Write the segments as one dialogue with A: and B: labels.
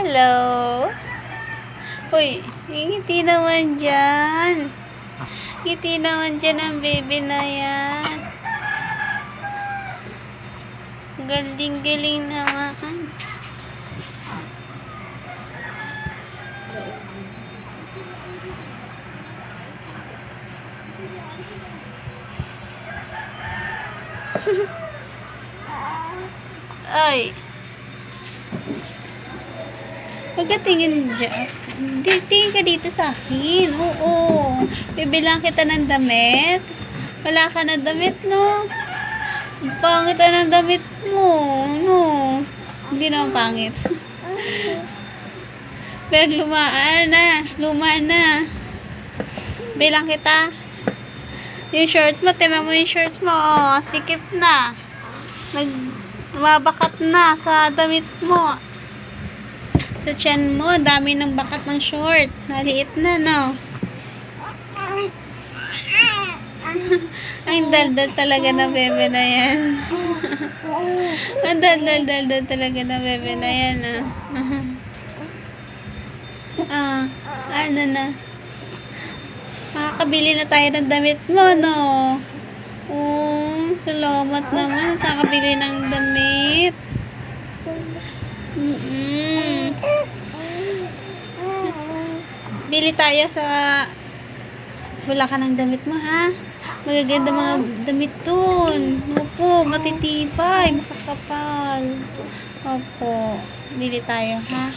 A: Hello. Uy, ngiti naman dyan. Ngiti naman dyan ang baby na yan. Galing-galing naman. Ay. Huwag ka tingin dyan. Tingin ka dito sa akin. Oo. Bibilang kita ng damit. Wala ka na damit, no? Pangit na ng damit mo. No. Hindi naman pangit. Pero lumaan na. Luma na. Bilang kita. Yung short mo. Tinan mo yung short mo. Oh, sikip na. Mabakat na sa damit mo. Sa tiyan mo, dami ng bakat ng short. Naliit na, no? Ang daldal talaga na bebe na yan. Ang daldal talaga na bebe na yan, ano na? Makakabili na tayo ng damit mo, no? Salamat naman. Nakakabili ng damit. Bili tayo sa wala ka ng damit mo, ha? Magaganda mga damit dun. Opo, matitibay, makakapal. Opo, bili tayo, ha?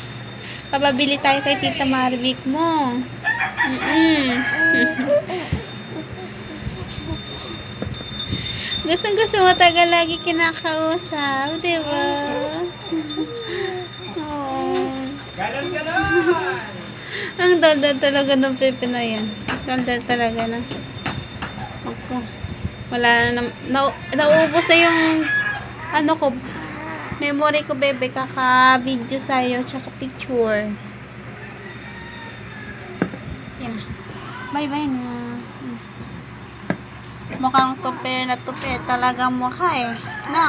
A: Pababili tayo kay Tita Marvic mo. Gusto mo tagal lagi kinakausap, diba?
B: Ganon!
A: Ang daldal talaga ng pepe na yan. Daldal talaga na. Ako. Wala na. Naubos na yung ano ko. Memory ko, bebe. Kaka-video sa'yo. Tsaka picture. Yan. Bye-bye na. Mukhang tupi na tupi. Talagang mukha eh. No?